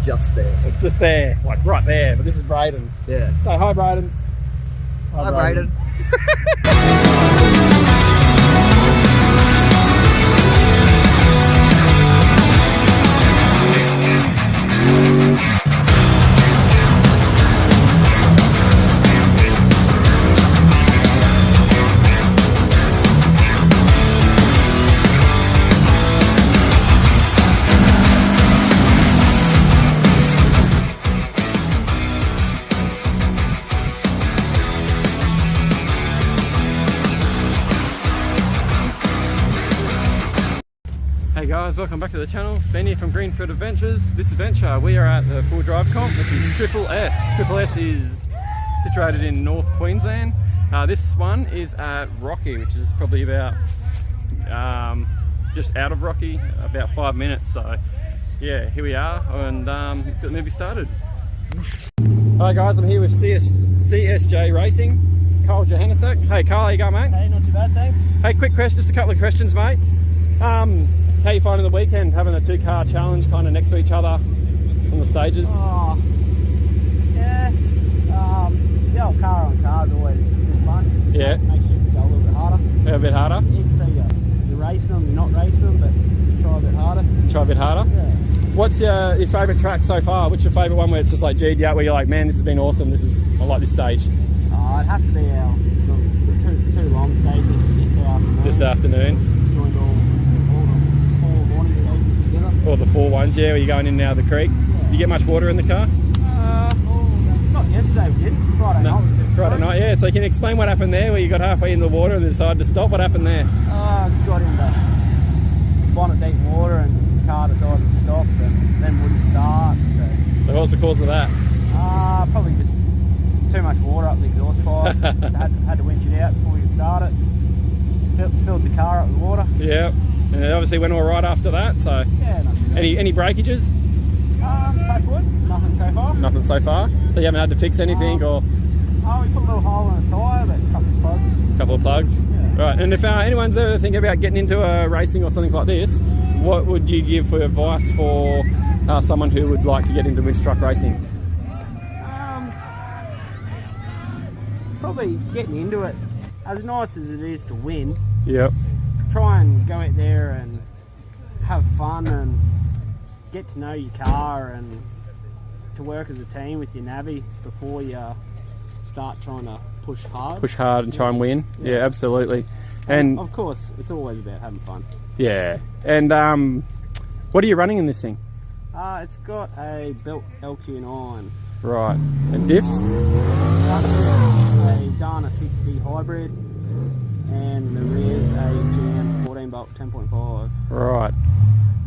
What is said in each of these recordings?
just there. It's just there, like right there, but this is Braden. Yeah. Say hi, Braden. Hi, Braden. Hey guys, welcome back to the channel. Ben here from Greenfield Adventures. This adventure, we are at the full drive comp, which is Triple S. Triple S is situated in North Queensland. This one is at Rocky, which is probably about just out of Rocky, about 5 minutes. So yeah, here we are, and let's get the movie started. Hi guys, I'm here with CSJ Racing, Carl Johannesek. Hey Carl, how you going, mate? Hey, not too bad, thanks. Hey, quick question, just a couple of questions, mate. How you finding the weekend, having the two-car challenge kind of next to each other on the stages? Oh, yeah. The old car on car is always good fun. Yeah. Makes you go a little bit harder. Yeah, a bit harder? You can say you're racing them, you're not racing them, but you try a bit harder. Try a bit harder? Yeah. What's your favourite track so far? What's your favourite one where it's just like G'd out, where you're like, man, this has been awesome, I like this stage? It'd have to be the two long stages this afternoon. This afternoon? Joined all the 4 morning stages together. Or the 4 ones, yeah, where you're going in and out of the creek. Yeah. You get much water in the car? Not yesterday we didn't. Friday night was good. Friday night, yeah. So you can explain what happened there, where you got halfway in the water and decided to stop. What happened there? Just got into bonnet deep water and the car decided to stop and then wouldn't start. So what was the cause of that? Probably just too much water up the exhaust pipe. So had to winch it out before we could start it. Filled the car up with water. Yeah, and it obviously went all right after that. So yeah, not too bad. any breakages? Touch wood, nothing so far. Nothing so far. So you haven't had to fix anything, or we put a little hole in the tyre, but a couple of plugs. couple of plugs. Yeah. Right. And if anyone's ever thinking about getting into a racing or something like this, what would you give for advice for someone who would like to get into winch truck racing? Probably getting into it, as nice as it is to win, Yep. try and go out there and have fun and get to know your car and to work as a team with your navvy before you start trying to push hard. Push hard and try and win. Yeah, absolutely. And of course, it's always about having fun. yeah. And what are you running in this thing? It's got a built LQ9. Right. And diffs? A Dana 60 hybrid, and the rear's a GM 14 bolt 10.5. Right.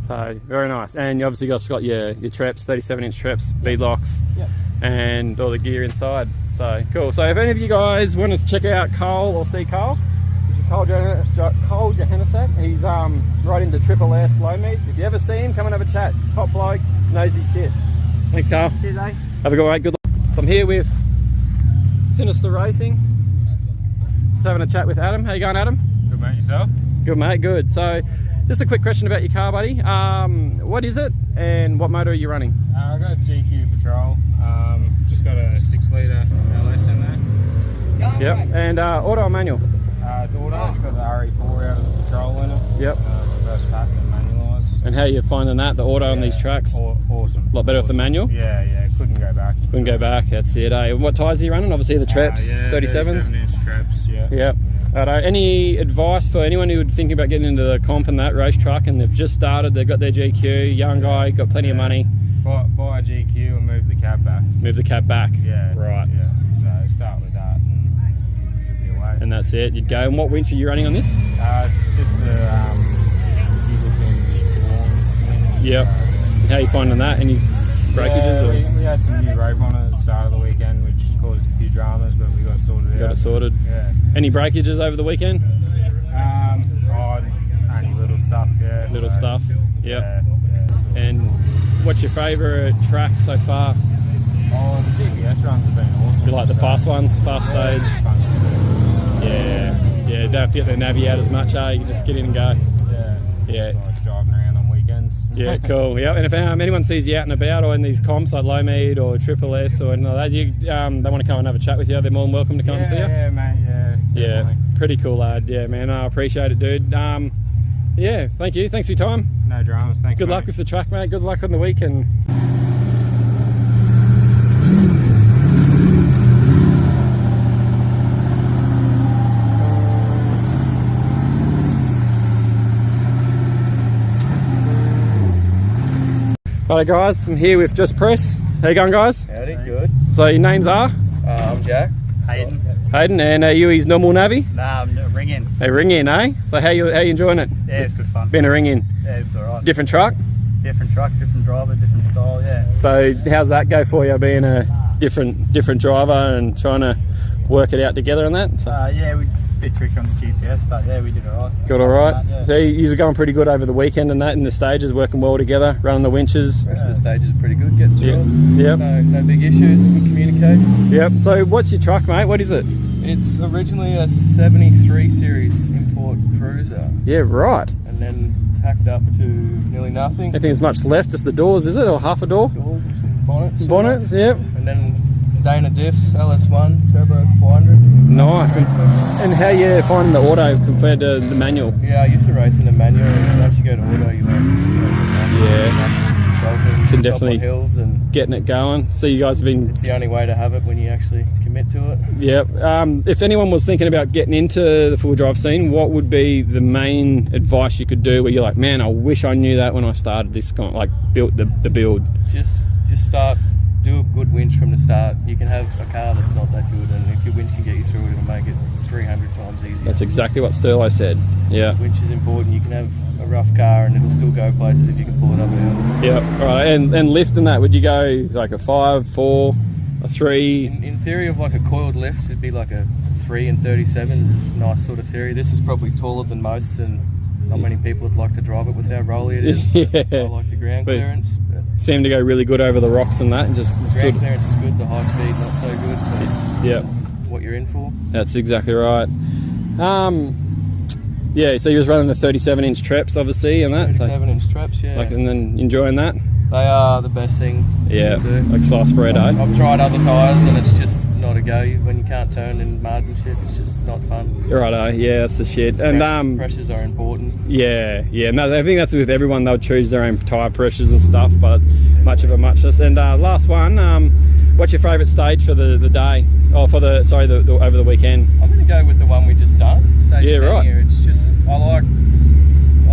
So very nice. And you obviously got your treps, 37-inch treps, bead locks, Yep. and all the gear inside. So cool. So if any of you guys want to check out Carl or see Carl, this is Carl Johannesek. He's right into Triple S low meet. If you ever see him, come and have a chat. Top bloke, knows his shit. Thanks, Carl. Cheers, eh? Have a good one. Good luck. So I'm here with Sinister Racing. Just having a chat with Adam. How you going, Adam? Good, mate. Yourself? Good, mate. Good. So just a quick question about your car, buddy. What is it and what motor are you running? I got a GQ Patrol. Just got a 6-litre LS in there. Yep. And auto or manual? It's auto. It's got the RE4 out of the Patrol in it. Yep. Reverse pack and manualised. And how are you finding that, the auto on these tracks? Awesome. A lot better with the manual? Yeah. Couldn't go back. Couldn't go back. That's it. Eh? What tyres are you running? Obviously the Treps, 37s? 37-inch Treps, yeah. Yep. Any advice for anyone who would think about getting into the comp and that race truck and they've just started, they've got their GQ, young guy, got plenty of money? Buy a GQ and move the cab back. Move the cab back? Yeah. Right. Yeah. So start with that and you'll be away. And that's it, you'd go. And what winch are you running on this? It's just the warm. Yep. How are you finding that? Any breakages? Yeah, we had some new rope on it at the start of the weekend, which caused a few dramas, but we got it sorted out. Got it sorted. Yeah. Any breakages over the weekend? Only little stuff, yeah. Little stuff, yep. Yeah. And what's your favourite track so far? The GPS runs have been awesome. You like the fast ones, fast stage? Yeah, don't have to get the navvy out as much, you can just get in and go. Yeah. Yeah. Just like driving around on weekends. Yeah, cool. Yeah, and if anyone sees you out and about or in these comps like low mead or triple S or anything like that, they want to come and have a chat with you, they're more than welcome to come and see you. Yeah, mate. Yeah. Yeah, pretty cool lad. Yeah, man, I appreciate it, dude. Yeah, thank you. Thanks for your time. No dramas. Thanks. Good mate. luck with the track, mate. Good luck on the weekend. Hello guys, I'm here with Just Press. How you going, guys? Howdy, good. So your names are? I'm Jack. Hayden. Hayden, and are you his normal navvy? Nah, I'm ring in. They ring in, eh? So how you enjoying it? Yeah, it's good fun. Been a ring in. Yeah, it's alright. Different truck? Different truck, different driver, different style, yeah. So how's that go for you, being a different driver and trying to work it out together and that? So Yeah, we bit tricky on the GPS, but yeah, we did alright. got all right. Yeah. So you're going pretty good over the weekend and that in the stages, working well together, running the winches. Rest of the stages are pretty good, getting through it. Yep. No big issues, good communication. Yep. So what's your truck, mate? What is it? It's originally a 73 series import cruiser Yeah, right. and then tacked up to nearly nothing. Anything there's much left, just the doors, is it? Or half a door? Doors and some bonnets. Bonnets, yep. And then Dana Diffs LS1 Turbo 400. Nice. And how you finding the auto compared to the manual? Yeah, I used to race in the manual, and once you go to auto, you Can definitely- on hills, and Getting it going. So you guys have been, it's the only way to have it when you actually commit to it. yep. If anyone was thinking about getting into the full drive scene, what would be the main advice you could do where you're like, man, I wish I knew that when I started this kind of, like, built the build? Just start, do a good winch from the start. You can have a car that's not that good, and if your winch can get you through it, it'll make it 300 times easier. That's exactly what Sterlo said. Yeah. Winch is important. You can have a rough car and it'll still go places if you can pull it up out. Yeah. All right. And lifting that, would you go like a 5, 4, a 3? In theory of like a coiled lift, it'd be like a 3 and 37 is a nice sort of theory. This is probably taller than most, and not many people would like to drive it with how rolly it is. Yeah. I like the ground But- clearance. But Seem to go really good over the rocks and that, and just the sort ground of, clearance is good, the high speed not so good, but yeah. that's what you're in for. That's exactly right. Yeah, so you was running the 37-inch traps, obviously, and that. So, 37-inch traps, yeah. like, and then enjoying that. They are the best thing Yeah, you can do. like sliced bread, eh? I've tried other tyres and it's just not a go. When you can't turn in mud and shit, it's just not fun. Righto, yeah, that's the shit. And Pressures are important. yeah, no, I think that's with everyone. They'll choose their own tyre pressures and stuff, but much of a muchness. And last one, what's your favourite stage for the day? Oh, for the over the weekend. I'm going to go with the one we just done. Stage Yeah, 10 right. Here. It's just I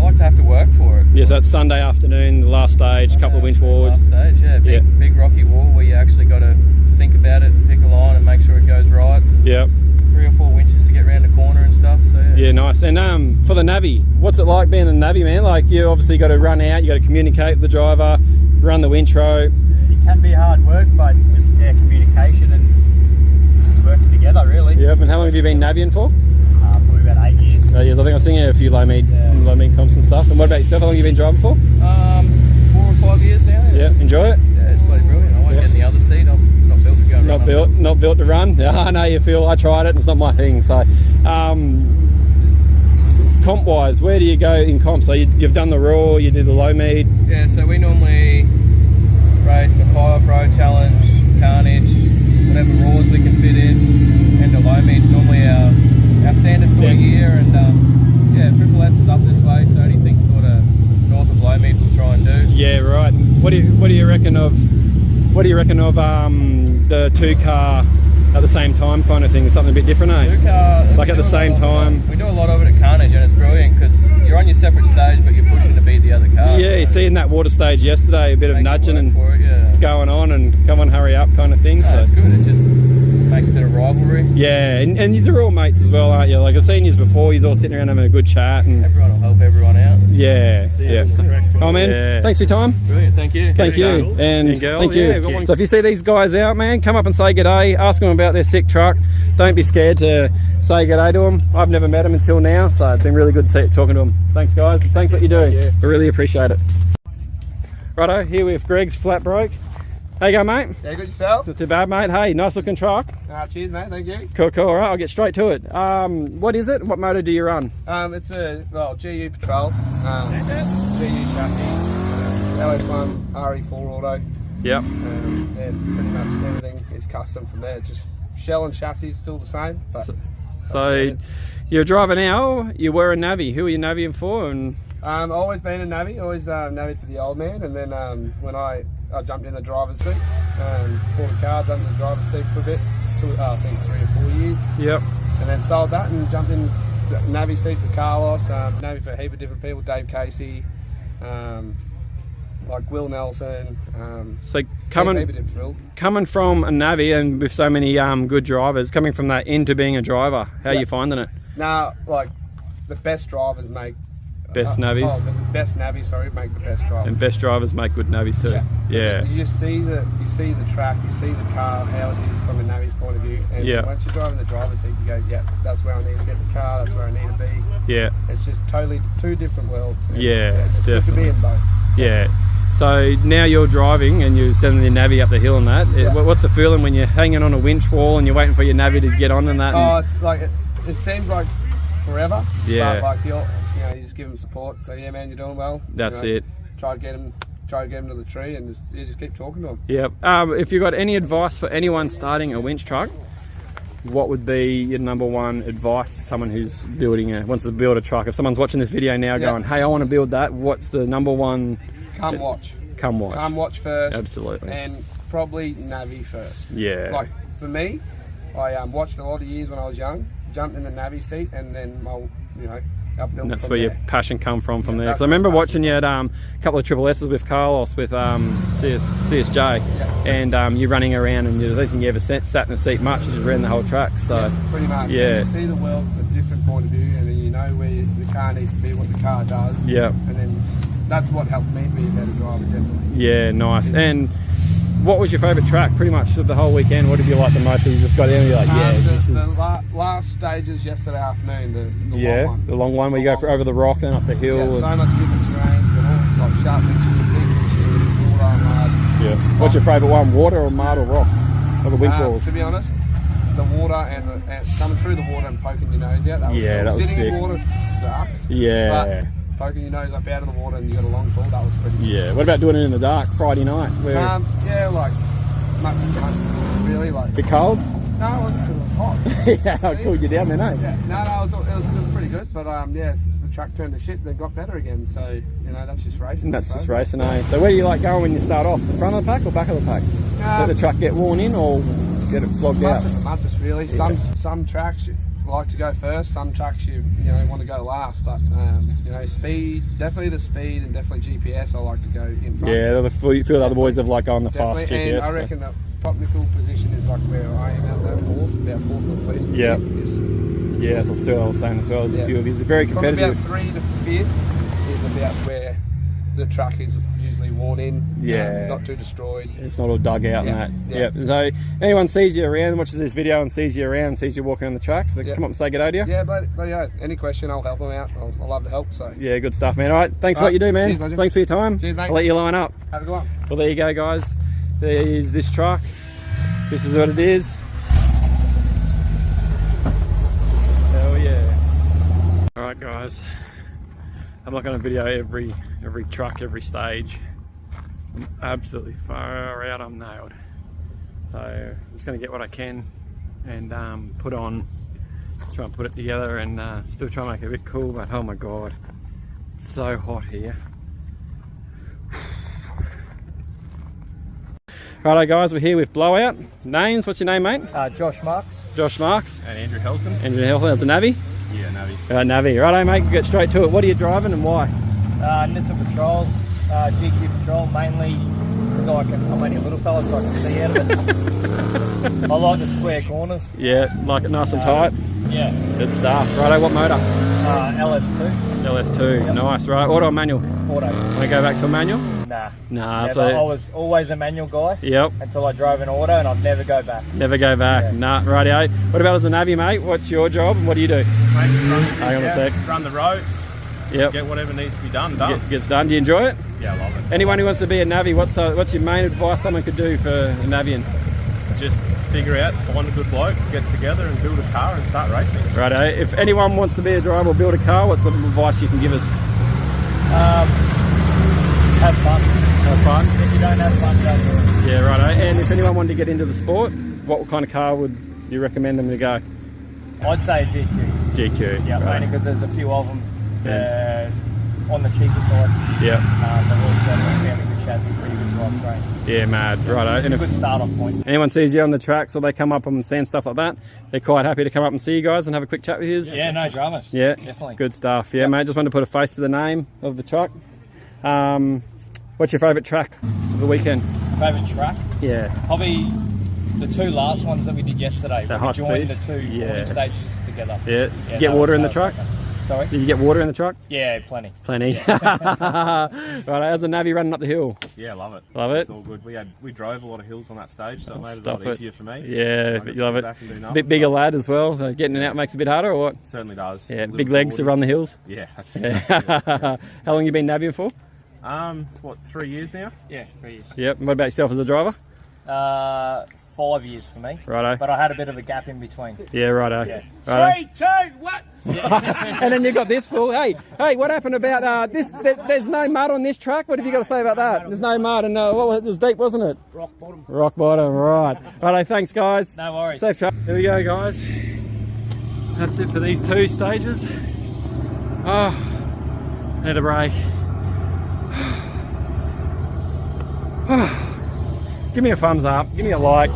like to have to work for it. Yeah, so that's Sunday afternoon, the last stage, couple of winch forward. Last stage, yeah, big rocky wall where you actually got to think about it, pick a line, and make sure it goes right. Yeah. 3 or 4 winches to get round the corner and stuff. So Yeah, nice. And for the navvy, what's it like being a navvy, man? Like, you obviously got to run out, you got to communicate with the driver, run the winch row. It can be hard work, but just communication and just working together, really. Yep. And how long have you been navvying for? Probably about 8 years. Yes, I think I've seen you a few low mead comps and stuff. And what about yourself? How long have you been driving for? 4 or 5 years now. Yeah, enjoy it. Yeah, it's bloody brilliant. I won't get in the other seat. I'm not built to go. Not built to run. Yeah, I know you feel. I tried it. And it's not my thing. So, comp wise, where do you go in comp? So you've done the raw, you did the low mead. Yeah, so we normally race Mackay Pro Challenge, Carnage, whatever raws we can fit in, and the low mead's normally our standard sort of year. And yeah, Triple S is up this way, so anything sort of north of low mead we'll try and do. Yeah, right. What do you reckon of the 2-car at the same time kind of thing? Something a bit different, eh? 2-car, Like we at the do a same lot of time. it. We do a lot of it at Carnage, and it's brilliant because you're on your separate stage, but you're pushing to beat the other car. Yeah, you see in that water stage yesterday, a bit of Makes you nudging work and for it, yeah. going on and come on, hurry up kind of thing. No, So it's good. It just makes a bit of rivalry. yeah, and you're all mates as well, aren't you? Like I've seen you before, you're all sitting around having a good chat and Everyone will help everyone out. yeah. correct. Oh man, Yeah. thanks for your time. Brilliant. Thank you. Thank you. And girl, thank you. yeah, good one. So if you see these guys out, man, come up and say g'day. Ask them about their sick truck. Don't be scared to say g'day to them. I've never met them until now, so it's been really good talking to them. Thanks, guys. And thanks for what you do. Yeah. I really appreciate it. Righto, here with Greg's Flat Broke. How you going, mate? Yeah, good yourself? Not too bad, mate. Hey, nice looking truck. Cheers, mate. Thank you. Cool. All right, I'll get straight to it. What is it? What motor do you run? It's a GU Patrol. GU chassis. LS1 RE4 auto. Yep. Yeah, pretty much everything is custom from there. Just shell and chassis is still the same. But So you're a driver now. You were a navvy. Who are you navvying for? And always been a navvy. Always navvied for the old man. And then when I jumped in the driver's seat, bought a car, jumped in the driver's seat for a bit. I think 3 or 4 years. Yep. And then sold that and jumped in the navvy seat for Carlos. Navvy for a heap of different people. Dave Casey. Like Will Nelson. So coming from a navvy and with so many good drivers, coming from that into being a driver, how are you finding it? Nah, like the best drivers make best navvies. The best navvies, sorry, make the best drivers. And best drivers make good navvies too. Yeah. You just see the track, you see the car, how it is from a navvy's point of view. And once you're driving the driver's seat, you go, yeah, that's where I need to get the car, that's where I need to be. Yeah. It's just totally 2 different worlds. Yeah, definitely. To be in both. Yeah. So now you're driving and you're sending your navvy up the hill and that. Yeah. What's the feeling when you're hanging on a winch wall and you're waiting for your navvy to get on and that? Oh, it's like it seems like forever. Yeah. But like you just give them support. So yeah, man, you're doing well. That's it. Try to get them to the tree and just keep talking to them. Yep. If you've got any advice for anyone starting a winch truck, what would be your #1 advice to someone who's wants to build a truck? If someone's watching this video now going, hey, I want to build that, what's the #1? Come watch. Come watch. Come watch first. Absolutely. And probably navvy first. Yeah. Like for me, I watched a lot of years when I was young, jumped in the navvy seat, and then I'll upbuild. And that's from where there. your passion come from there. Because I remember watching you at a couple of Triple S's with Carlos with CSJ, and you running around, and I don't think you ever sat in the seat much. You just ran the whole track. So pretty much. Yeah. You see the world from a different point of view, and then you know where the car needs to be, what the car does. Yeah. And then that's what helped me be a better driver, definitely. Yeah, nice. And what was your favourite track pretty much of the whole weekend? What did you like the most? You just got in and you're like, the last stages yesterday afternoon, the long one. The long one where you go over the rock and up the hill. Yeah, so much different terrain, and all, like sharp windshield, big windshield, water, mud. Yeah. What's your favourite one, water or mud or rock? Or the winch walls? To be honest, the water and coming through the water and poking your nose out. That was sick. Sitting in water sucks. Yeah. But poking your nose up out of the water and you got a long pull, that was pretty good. Yeah. What about doing it in the dark, Friday night? Yeah, like much really like. Bit cold? No, it wasn't because it was hot. Yeah, I cooled you down then, eh? Yeah, no, it was pretty good, but the track turned to shit, then got better again, so, that's just racing. That's just racing, eh? So where do you like going when you start off? The front of the pack or back of the pack? Let the truck get worn in or get it flogged out? Just really. Some tracks you like to go first, some tracks you want to go last, but speed, definitely the speed and definitely GPS I like to go in front. Yeah, you feel the other boys have like gone the fast GPS. And I reckon the technical position is like where I am out there, about fourth or fifth. Yeah. Yeah, that's what I was saying as well. There's a few of these. Very competitive. From about 3 to 5th is about where the track is usually worn in. Yeah. Not too destroyed. It's not all dug out and that. Yeah. So anyone sees you around, watches this video and sees you around, sees you walking on the tracks, they come up and say good day to you? Yeah, but any question, I'll help them out. I'll love to help. So yeah, good stuff, man. All right, thanks for what you do, man. Cheers, thanks for your time. Cheers, mate. I'll let you line up. Have a good one. Well, there you go, guys. There is this truck. This is what it is. Hell yeah. All right, guys. I'm not going to video every truck, every stage. I'm absolutely far out. I'm nailed. So I'm just going to get what I can and put on, try and put it together, and still try and make it a bit cool. But oh my god, it's so hot here. Righto guys, we're here with Blowout. Names, what's your name, mate? Josh Marks. Josh Marks. And Andrew Helton. Andrew Helton, that's a navvy? Yeah, navvy. Navvy. Righto mate, we'll get straight to it. What are you driving and why? Nissan Patrol, GQ Patrol, mainly because I'm only a little fella so I can see out of it. I like the square corners. Yeah, like it nice and tight? Yeah. Good stuff. Righto, what motor? LS2. LS2, yep. Nice. Right, auto or manual? Auto. Want to go back to a manual? Nah. Nah, so I was always a manual guy. Yep. Until I drove an auto and I'd never go back. Never go back. Yeah. Nah, rightio. What about as a navvy, mate? What's your job and what do you do? Hang on a sec. Run the ropes. Yep. Get whatever needs to be done. Gets done. Do you enjoy it? Yeah, I love it. Anyone who wants to be a navvy, what's your main advice someone could do for a navvying? Just figure out, find a good bloke, get together and build a car and start racing. Righto. If anyone wants to be a driver or build a car, what's the advice you can give us? have fun. Have fun. If you don't have fun, don't do it. Yeah, righto. And if anyone wanted to get into the sport, what kind of car would you recommend them to go? I'd say a GQ. GQ. Yeah, right. mainly because there's a few of them Yeah. on the cheaper side. Yeah. They've all got a fairly good chassis, pretty good drive train. Yeah, mad. Righto. It's And a if good start-off point. anyone sees you on the tracks or they come up and seeing stuff like that, they're quite happy to come up and see you guys and have a quick chat with you. Yeah, no dramas. Yeah, Definitely. good stuff. Yeah, mate, just wanted to put a face to the name of the truck. What's your favourite track of the weekend? Favourite track? Yeah. Probably the two last ones that we did yesterday. The we high joined speed? the two Yeah. morning stages together. Yeah. Yeah, Did you get water in the truck? Sorry? Did you get water in the truck? Yeah, plenty. Plenty. Right, how's the navvy running up the hill? Yeah, love it. Love it? It's all good. We drove a lot of hills on that stage, so it made it a Stuff lot easier for me. Yeah, I but got you love to sit it. back and do A nothing, bit bigger but lad as well, so getting it out makes it a bit harder or what? certainly does. Yeah, A big little legs to forward. run the hills. Yeah, that's exactly it. How long you been navvying for? What, 3 years now? Yeah, 3 years. Yep. And what about yourself as a driver? 5 years for me. Righto. But I had a bit of a gap in between. Yeah, righto. Yeah. Righto. 3, 2, 1. And then you got this fool. Hey, what happened about this? There's no mud on this track. What have you got to say about that? There's no mud, and it was deep, wasn't it? Rock bottom. Rock bottom, right. Righto, thanks guys. No worries. Safe track. Here we go, guys. That's it for these two stages. Oh, need a break. Give me a thumbs up, give me a like,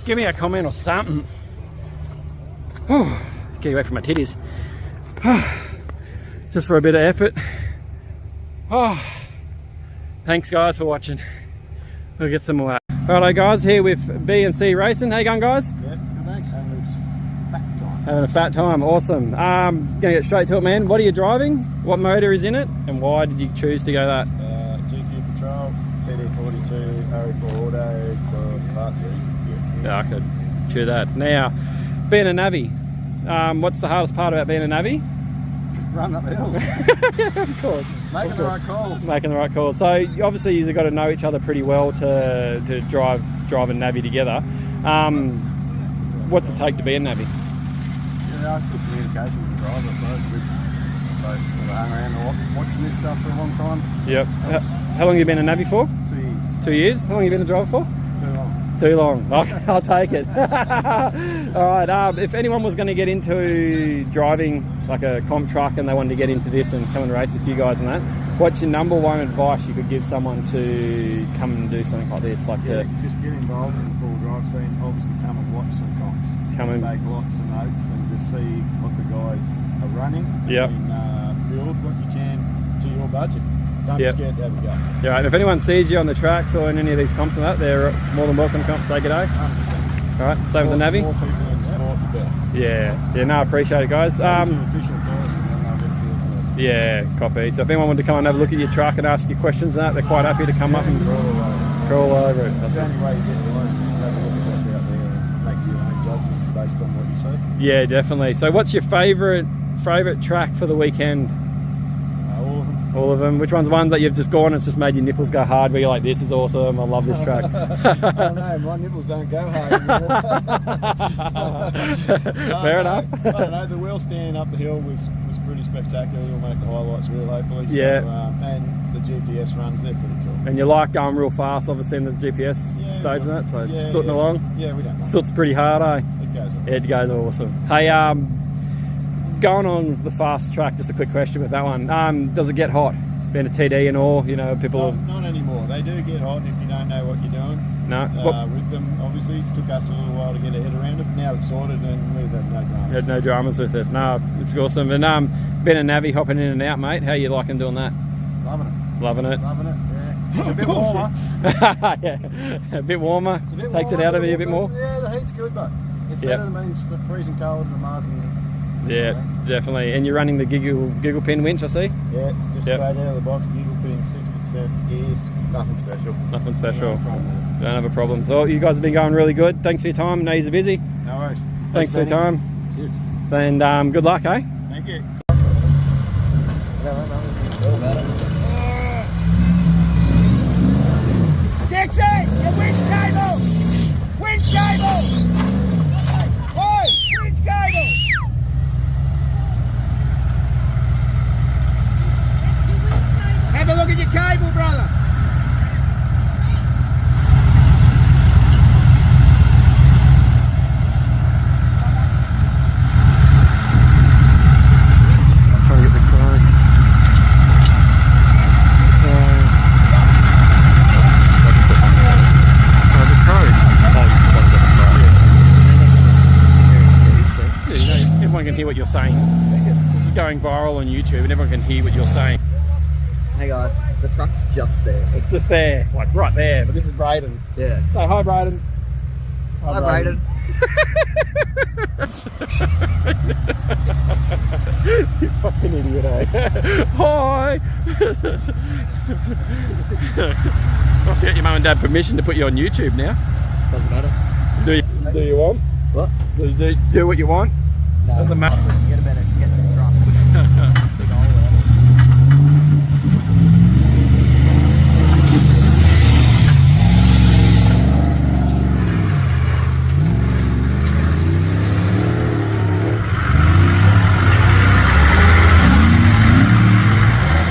give me a comment or something. Get away from my titties. Just for a bit of effort. Thanks guys for watching. We'll get some more. Righto guys, here with B&C Racing. How you going guys? Yeah, thanks. And it's fat time. Having a fat time, awesome. Gonna get straight to it, man. What are you driving? What motor is in it? And why did you choose to go that? GQ Patrol, TD42, RE4 Auto, for Part Series. Yeah, I could chew that. Now, being a navvy, what's the hardest part about being a navvy? Running up the hills, Of course. making the right calls. Making the right calls. So obviously you've got to know each other pretty well to drive and navvy together. What's it take to be a navvy? Yeah, good communication with the driver, I suppose. We've both sort of hung around a lot, watching this stuff for a long time. Yep. How long have you been a navvy for? 2 years. 2 years? How long have you been a driver for? Too long. Too long. I'll take it. All right. If anyone was going to get into driving like a comp truck and they wanted to get into this and come and race with you guys and that, what's your number one advice you could give someone to come and do something like this? Like Yeah, to just get involved in the full drive scene. Obviously, come and watch some comps. Come and- take lots of notes and just see what the guys are running. Yep. And build what you can to your budget. Don't Yep. be scared to have a go. yeah. And if anyone sees you on the tracks or in any of these comps and that, they're more than welcome to come say g'day. 100%. All right. Same with the navvy. More people in sport, the better. Yeah. No, I appreciate it, guys. Do official first and then they'll get a feel for it. Yeah, copy. So if anyone wanted to come and have a look at your truck and ask you questions and that, they're quite happy to come up and crawl over it. That's the only way you get the loan, is have a look at what's out there and make your own judgments based on what you see. Yeah, definitely. So what's your favourite track for the weekend? All of them. All of them. Which one's ones that you've just gone and it's just made your nipples go hard where you're like, this is awesome, I love this track? I don't know, my nipples don't go hard anymore. Fair enough. I don't know, the wheel standing up the hill was pretty spectacular. You'll make the highlights real hopefully. Yeah. So, and the GPS runs, they're pretty cool. And you like going real fast, obviously, in the GPS Yeah, stage and that, so yeah, sooting yeah. along. Yeah, we don't mind. Soot's pretty hard, eh? It goes on. It goes awesome. Hey, going on with the fast track, just a quick question with that one. Does it get hot? It's been a TD and all, you know, people... Not anymore. They do get hot if you don't know what you're doing. No. With them, obviously, it took us a little while to get our head around it. Now it's sorted and we've had no dramas. You had no dramas with it. No, it's awesome. And been a navvy hopping in and out, mate. How you liking doing that? Loving it. Loving it. Loving it, yeah. It's a bit warmer. Yeah, a bit warmer. It's a bit Takes warmer, it out of you a bit but, more. Yeah, the heat's good, but it's Yep. better than being freezing cold in the mud. And, Yeah, definitely. And you're running the giggle pin winch, I see. Yeah, just Yep. straight out of the box, giggle pin, 60% gears, nothing special. Nothing special. No problem with Don't have a problem. So you guys have been going really good. Thanks for your time. Know you're busy. it. No worries. Thanks for your Benny. time. Cheers. And good luck, eh? Thank you. Dixie, your winch cable! Winch cable! Oi, winch cable! Have a look at your cable, bro! is going viral on YouTube and everyone can hear what you're saying. Hey guys, the truck's just there. It's just there, like right there, but this is Brayden. Yeah. Say hi, Brayden. Hi, Brayden. You fucking idiot, eh? Hi! I'll get your mum and dad permission to put you on YouTube now. Doesn't matter. Do you want? What? Do what you want? No. Doesn't matter. Get a better, get the truck. Big hole there.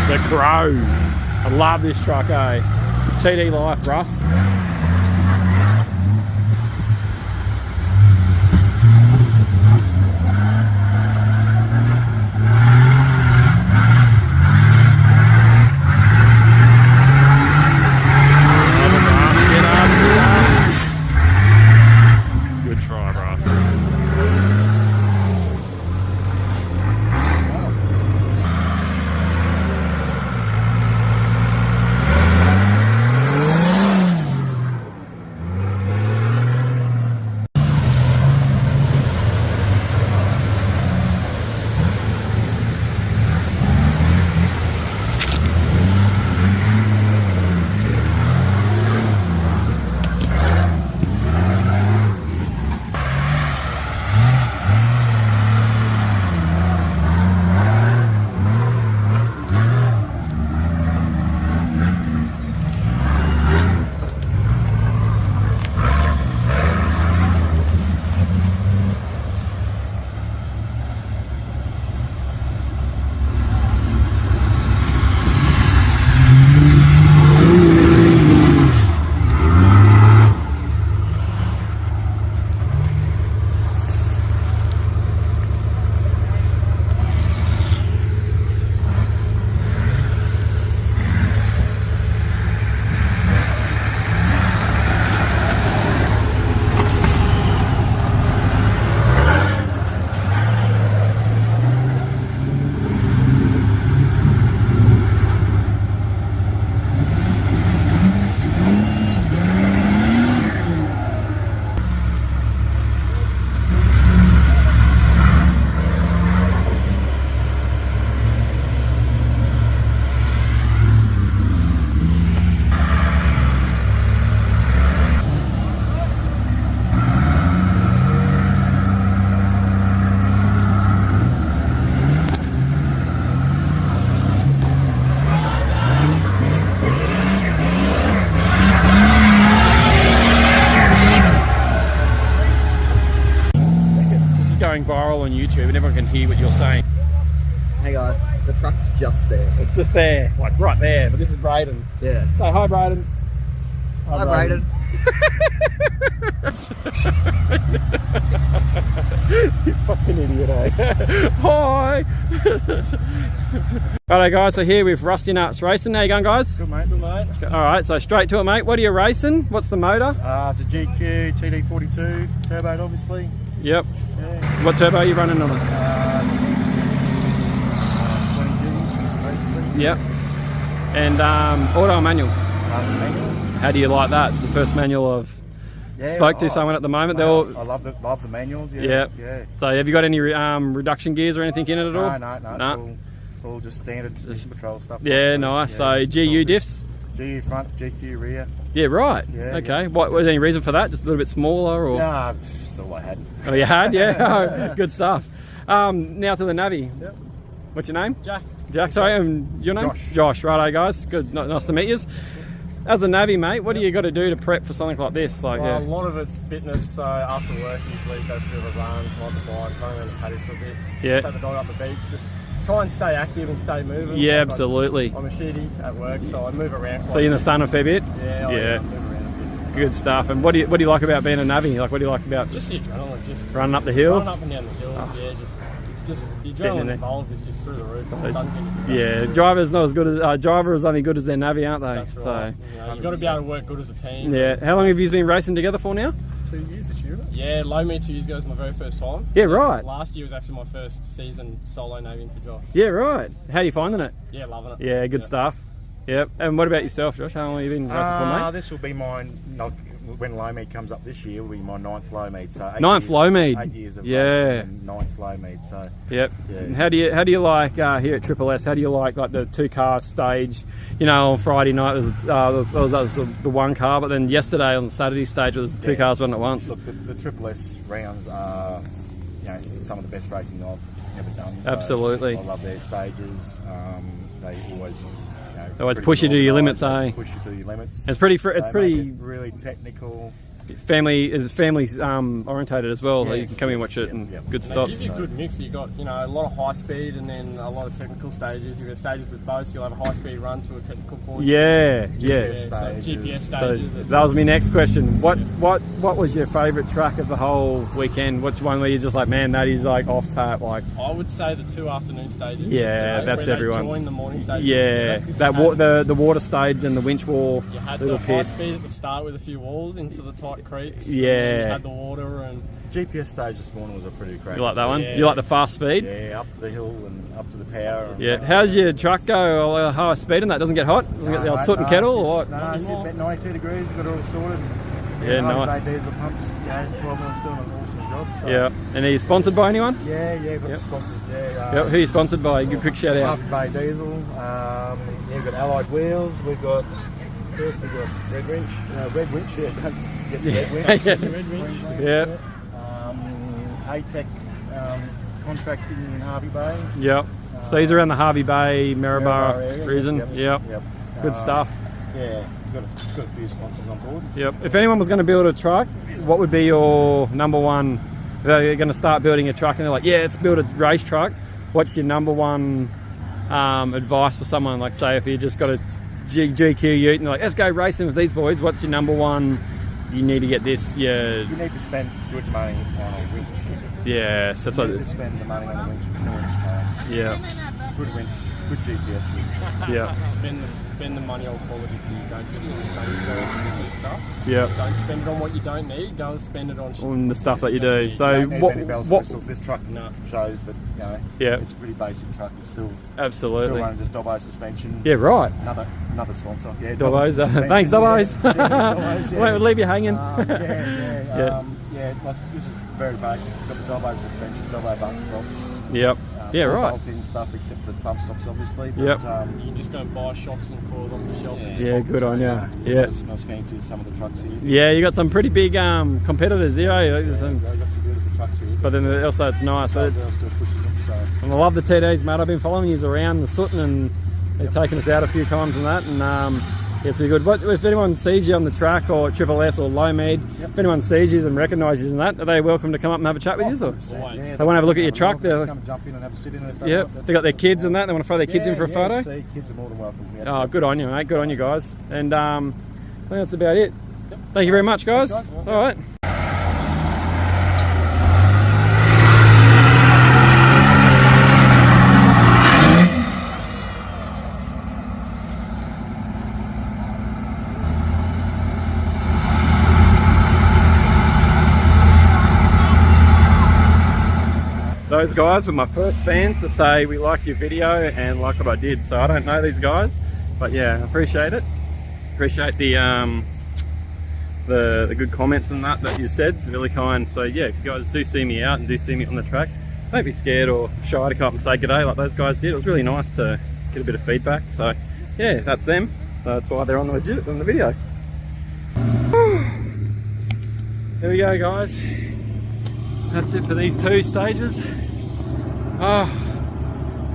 The Crow. I love this truck, eh? TD life, Russ. Good try, Russ. Going viral on YouTube and everyone can hear what you're saying. Hey guys, the truck's just there. It's just there, like right there, but this is Brayden. Yeah. Say hi, Brayden. Hi, Brayden. You fucking idiot, eh? Hi! Righto guys, so here with Rusty Nuts Racing. How you going, guys? Good mate, good mate. Alright, so straight to it, mate. What are you racing? What's the motor? It's a GQ TD42, turboed obviously. Yep. Yeah. What turbo are you running on it? 20 Gs basically. Yep. And auto or manual? Manual. How do you like that? It's the first manual I've spoke to someone at the moment. Mate, They're all... I love the manuals. Yeah. Yep. Yeah. So have you got any reduction gears or anything in it at all? No. It's all just standard Mission Patrol stuff. Yeah, nice. So GU diffs? GU front, GQ rear. Yeah, right. Yeah, okay. What was any reason for that? Just a little bit smaller, or? Nah, that's all I had. Oh, you had? Yeah. Oh, good stuff. Now to the Navi. Yep. What's your name? Jack. Jack. Sorry, your name? Josh. Josh. Righto, guys. Good. Nice to meet you. As a Navi, mate, what do you got to do to prep for something like this? Like, well, a lot of it's fitness. So after work, usually go for a bit of a run, ride the bike, run around the paddock for a bit. Yeah. Take the dog up the beach. Just try and stay active and stay moving. Yeah, Like, absolutely. I'm a shitty at work, so I move around quite So you're in a the sun a fair bit? Yeah, I Yeah. move around a bit. Good stuff. And what do you like about being a Navi? Like, what do you like about Just the adrenaline, just running up the hill? running up and down the hill. Yeah, it's just the Getting in adrenaline there. involved is just through the roof. It doesn't get you Yeah, driver's not as good as driver is only good as their Navi, aren't they? That's right. You've got to be able to work good as a team. Yeah. How long have you been racing together for now? 2 years this year, isn't it? Yeah, low mead 2 years ago was my very first time. Yeah, right. Last year was actually my first season solo navying for Josh. Yeah, right. How are you finding it? Yeah, loving it. Yeah, good stuff. Yep. And what about yourself, Josh? How long have you been racing for, mate? This will be mine. When low mead comes up this year, will be my 9th low mead. So 9th low mead. 8 years of Yeah. racing and 9th low mead. So yep. yeah. And how do you like here at Triple S? How do you like the 2-car stage? You know, on Friday night that was the 1 car, but then yesterday on the Saturday stage it was 2 cars running at once. Look, the Triple S rounds are, you know, some of the best racing I've ever done. So absolutely. I love their stages. They always. They always push you to your limits, eh? Push you to your limits. It's pretty really technical. Family orientated as well. Yes, you can come in and watch it and good and stops. They give you a good mix. You've got, you know, a lot of high speed and then a lot of technical stages. You've got stages with both. So you'll have a high speed run to a technical point. Yeah, GPS stages. So that was my next question. What was your favourite track of the whole weekend? Which one were you just like, man, that is like off tap? Like, I would say the 2 afternoon stages. Yeah, that's everyone. Join the morning stages. Yeah, the water stage and the winch wall. You had little the pit. high speed at the start with a few walls into the tight creeks. Yeah. And you had the water and GPS stage this morning was a pretty crazy. You like that one? Yeah. You like the fast speed? Yeah, up the hill and up to the tower. And yeah. How's your truck go? High speed and that doesn't get hot? Doesn't get the old soot and kettle or what? No, it's about 92 degrees. We've got it all sorted. Yeah, nice. Diesel pumps. Yeah, 12 months doing an awesome job. So. Yeah. And are you sponsored by anyone? Yeah, we've got sponsors there. Yep. Who are you sponsored by? Give a quick shout out. Bay Diesel. Yeah, we've got Allied Wheels. We've got Red Winch. Red Winch. Yeah, get the Red Winch. Red Winch. Yeah. A-Tech contracting in Harvey Bay. Yep. So he's around the Harvey Bay, Maryborough region. Yep. Good stuff. Yeah, we've got a few sponsors on board. Yep. If anyone was going to build a truck, what would be your number one? If they're going to start building a truck and they're like, yeah, let's build a race truck. What's your number one advice for someone? Like, say, if you just got a GQ ute and they're like, let's go racing with these boys. What's your number one? You need to get this. Yeah. You need to spend good money on a winch. Yes, that's you need to spend the money on a winch with no winch charge. Yeah. Good winch, good GPSs. Yeah. Spend the money on quality. Don't just spend on stuff. Yeah. Just don't spend it on what you don't need. Go and spend it on the stuff that you do. So you don't need many bells and whistles. This truck shows that, you know, it's a pretty basic truck. It's still still running just Dobbo suspension. Yeah, right. Another sponsor. Yeah, Dobbo's. Thanks, Dobbo's. Won't leave you hanging. Like this is very basic. It's got the Dobbo suspension, Dobbo bump stops. Yep. Yeah, right. Bolt-in stuff, except for the bump stops, obviously. But, yep. You can just go and buy shocks and coils off the shelf. Yeah, good on you. Yeah. Not as fancy as some of the trucks here. Yeah, you got some pretty big competitors here. They've got some beautiful trucks here. But then also it's nice. Still pushing them, so. And I love the TDs, mate. I've been following you around the Sutton and they've taken us out a few times and that. And it's really good. But if anyone sees you on the track or Triple S or low mead, if anyone sees you and recognises you and that, are they welcome to come up and have a chat with you? Or? Yeah, they want to have a look at your truck. Come and jump in and have a sit in it. Yep. They got their kids and that. They want to throw their kids in for a photo. See, kids are more than welcome. Oh, good on you, mate. Good on you guys. And I think that's about it. Thank you very much, guys. Thanks, guys. All right. Those guys were my first fans to say we like your video and like what I did. So I don't know these guys, but yeah, I appreciate it. Appreciate the good comments and that you said, really kind. So yeah, if you guys do see me out and do see me on the track, don't be scared or shy to come up and say g'day like those guys did. It was really nice to get a bit of feedback. So yeah, that's them. That's why they're on the video. There we go, guys. That's it for these 2 stages. Oh,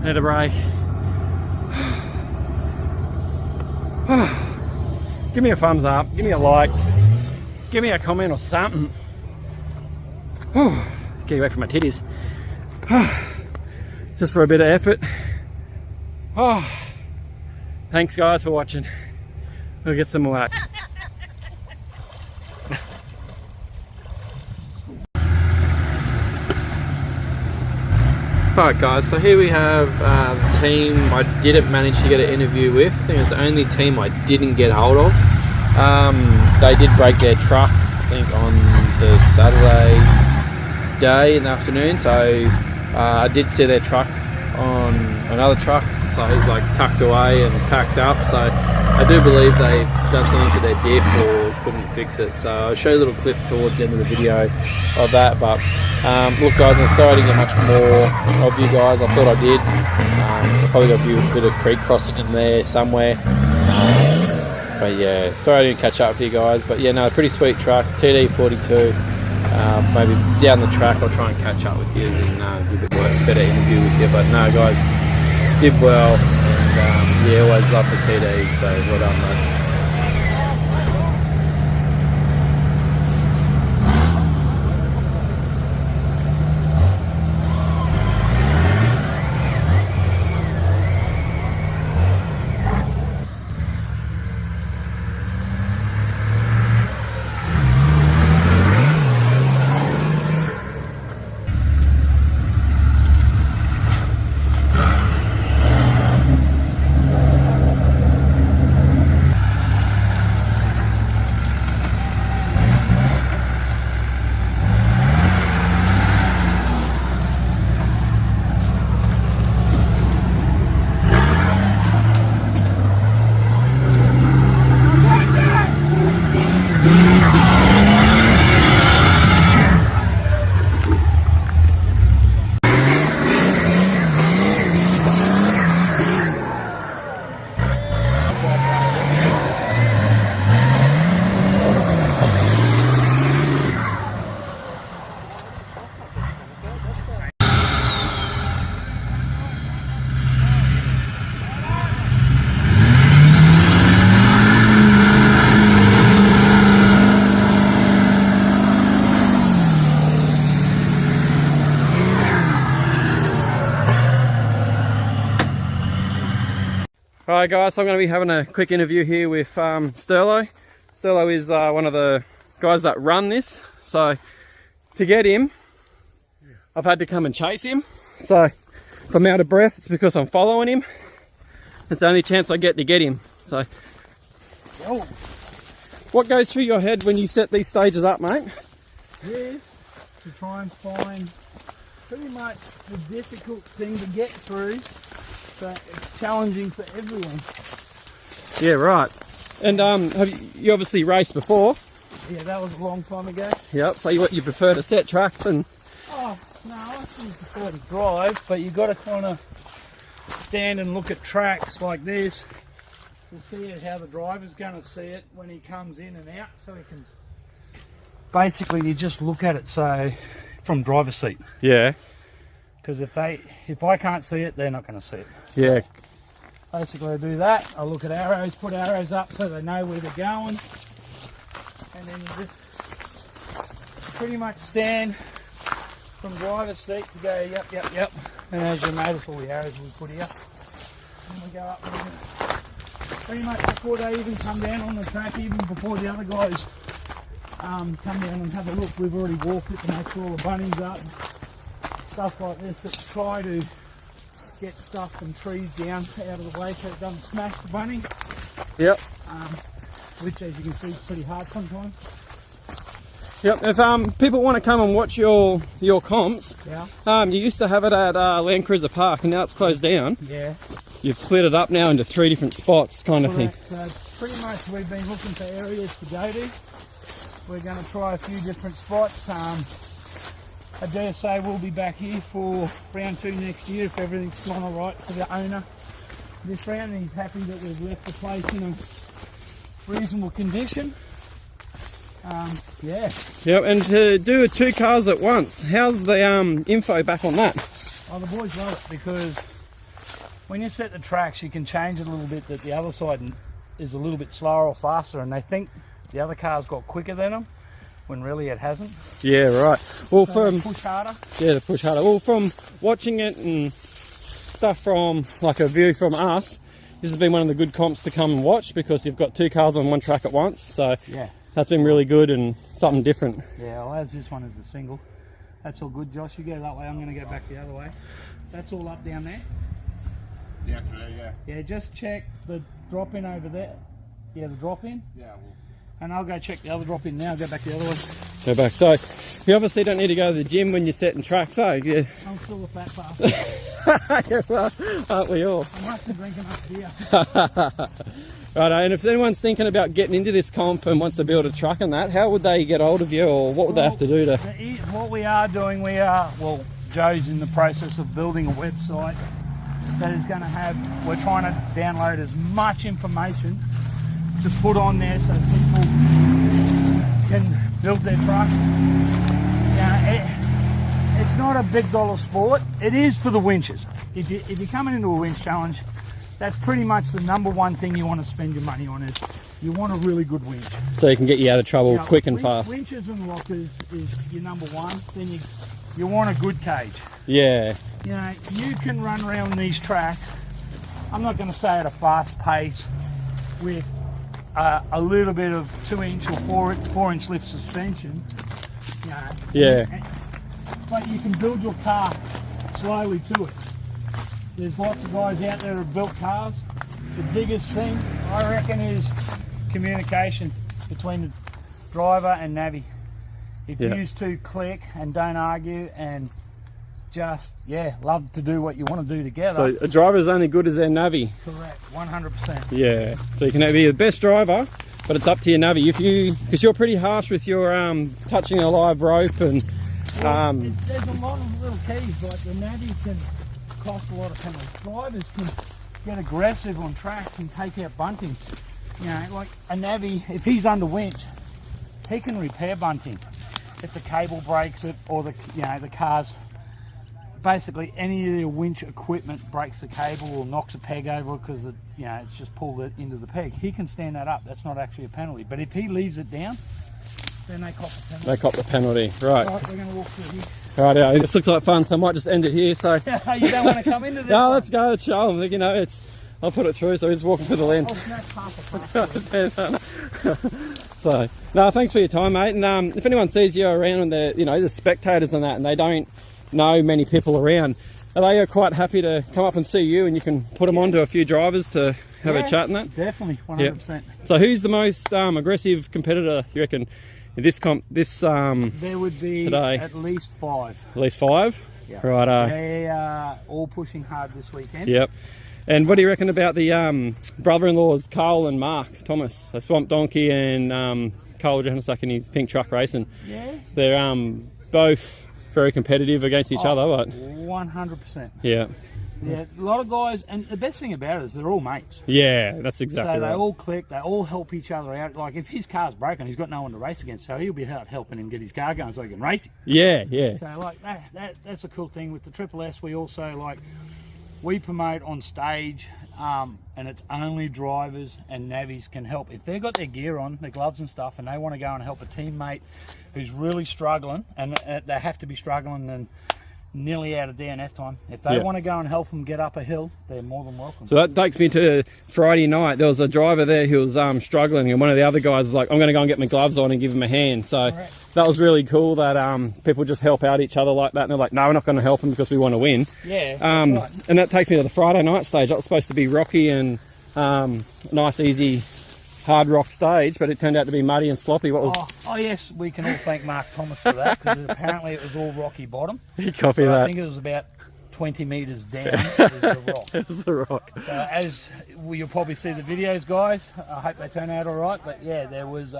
need a break. Give me a thumbs up, give me a like, give me a comment or something. Get away from my titties. Just for a bit of effort. Thanks guys for watching. We'll get some more. Alright guys, so here we have the team I didn't manage to get an interview with. I think it's the only team I didn't get hold of. They did break their truck, I think on the Saturday day in the afternoon, so I did see their truck on another truck, so he's like tucked away and packed up, so I do believe they've done something to their diff or couldn't fix it. So I'll show you a little clip towards the end of the video of that. But look guys, I'm sorry I didn't get much more of you guys. I thought I did. I probably got a bit of creek crossing in there somewhere. But yeah, sorry I didn't catch up with you guys. But yeah, no, pretty sweet truck, TD42. Maybe down the track I'll try and catch up with you and do a better interview with you. But no guys, did well, and yeah, always love the TDs, so well done mates. Alright guys, so I'm going to be having a quick interview here with Sterlo. Sterlo is one of the guys that run this, so to get him, I've had to come and chase him. So if I'm out of breath, it's because I'm following him. It's the only chance I get to get him. So, what goes through your head when you set these stages up, mate? Is to try and find pretty much the difficult thing to get through. So it's challenging for everyone. Yeah, right. And have you obviously raced before? Yeah, that was a long time ago. Yep. So you prefer to set tracks and? Oh no, I still prefer to drive, but you got to kind of stand and look at tracks like this to see how the driver's going to see it when he comes in and out, so he can. Basically, you just look at it, so from driver's seat. Yeah. Because if I can't see it, they're not going to see it. Yeah. So basically, I do that. I look at arrows, put arrows up so they know where they're going, and then you just pretty much stand from driver's seat to go yep, yep, yep. And as you notice, all the arrows we put here, and we go up pretty much before they even come down on the track, even before the other guys come down and have a look. We've already walked it to make sure all the bunnies up. Stuff like this that try to get stuff and trees down out of the way so it doesn't smash the bunny. Yep. Which, as you can see, is pretty hard sometimes. Yep. If people want to come and watch your comps, yeah. You used to have it at Land Cruiser Park, and now it's closed down. Yeah. You've split it up now into 3 different spots, kind of thing. So pretty much we've been looking for areas to go to. We're going to try a few different spots. I dare say we'll be back here for round 2 next year if everything's gone alright for the owner this round, and he's happy that we've left the place in a reasonable condition. Yeah. Yep, and to do 2 cars at once, how's the info back on that? Oh, the boys love it because when you set the tracks you can change it a little bit, that the other side is a little bit slower or faster, and they think the other car's got quicker than them, when really it hasn't. Yeah, right. Well, so from push harder. Yeah, to push harder. Well, from watching it and stuff from like a view from us, this has been one of the good comps to come and watch because you've got 2 cars on one track at once. So yeah, that's been really good and something different. Yeah, well, as this one is a single, that's all good. Josh, you go that way. I'm going to go back the other way. That's all up down there. Yeah, through there, yeah. Yeah, just check the drop in over there. Yeah, the drop in. Yeah, well. And I'll go check the other drop in now, go back the other way. Go back. So you obviously don't need to go to the gym when you're setting tracks, eh? Yeah. I'm still a fat bastard. Yeah, well, aren't we all? I must have drinking up beer. Right, and if anyone's thinking about getting into this comp and wants to build a truck and that, how would they get hold of you, or what would they have to do to? What we are doing, well, Joe's in the process of building a website that is going to have, we're trying to download as much information to put on there so people can build their trucks. It's not a big dollar sport. It is for the winches. If you're coming into a winch challenge, that's pretty much the number one thing you want to spend your money on, is you want a really good winch. So you can get you out of trouble quick and fast. Winches and lockers is your number one. Then you want a good cage. Yeah. You know, you can run around these tracks, I'm not going to say at a fast pace, with a little bit of 2-inch or 4-inch lift suspension. You know, Yeah. But you can build your car slowly to it. There's lots of guys out there who have built cars. The biggest thing, I reckon, is communication between the driver and navvy. If you two click and don't argue and just, love to do what you want to do together. So a driver's only good as their navvy. Correct, 100%. Yeah. So you can be the best driver, but it's up to your navvy. Because you're pretty harsh with your touching a live rope and. There's a lot of little keys, like the navvy can cost a lot of penalties. Drivers can get aggressive on tracks and take out bunting. You know, like a navvy, if he's under winch, he can repair bunting. If the cable breaks it, or the car's, basically any of the winch equipment breaks the cable or knocks a peg over because it's just pulled it into the peg, he can stand that up. That's not actually a penalty. But if he leaves it down, then they cop the penalty. They cop the penalty, right. Right, we're going to walk through here. Right, yeah, this looks like fun, so I might just end it here. So you don't want to come into this? No, let's go. Let's show them. You know, I'll put it through. So he's walking through the lens. I'll snatch half a pass. So no, thanks for your time, mate. And if anyone sees you around and the spectators and that, and they don't know many people around, are they quite happy to come up and see you, and you can put them onto a few drivers to have a chat and that? Definitely, 100%. Yep. So who's the most aggressive competitor, you reckon? This there would be today. At least 5. At least 5? Yeah. Right. They are all pushing hard this weekend. Yep. And what do you reckon about the brother-in-laws, Carl and Mark Thomas? So Swamp Donkey and Carl Johannesuk in his pink truck racing. Yeah. They're both very competitive against each other, but 100%. Yeah. Yeah, a lot of guys, and the best thing about it is they're all mates. Yeah, that's exactly right. So right. they all click, they all help each other out. Like if his car's broken, he's got no one to race against, so he'll be out helping him get his car going so he can race him. Yeah. So like that's a cool thing. With the Triple S, we also we promote on stage, and it's only drivers and navvies can help. If they've got their gear on, their gloves and stuff, and they want to go and help a teammate who's really struggling, and they have to be struggling and nearly out of DNF time. If they want to go and help them get up a hill, they're more than welcome. So that takes me to Friday night. There was a driver there who was struggling, and one of the other guys was like, I'm going to go and get my gloves on and give him a hand. So that was really cool that people just help out each other like that. And they're like, no, we're not going to help them because we want to win. Yeah, that's right. And that takes me to the Friday night stage. That was supposed to be rocky and nice, easy, hard rock stage, but it turned out to be muddy and sloppy. What was? Oh yes, we can all thank Mark Thomas for that, because apparently it was all rocky bottom. He copied that. I think it was about 20 metres down. It was the rock. It was the rock. So as you'll probably see the videos, guys. I hope they turn out all right. But yeah, there was.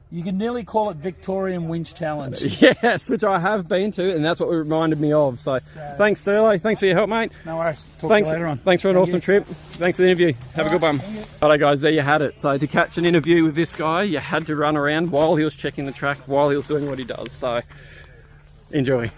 You can nearly call it Victorian Winch Challenge. Yes, which I have been to, and that's what it reminded me of. So thanks, Sterlo. Thanks for your help, mate. No worries. Talk to you later on. Thanks for an awesome trip. Thanks for the interview. Have a good one. Alright guys, there you had it. So to catch an interview with this guy, you had to run around while he was checking the track, while he was doing what he does. So enjoy.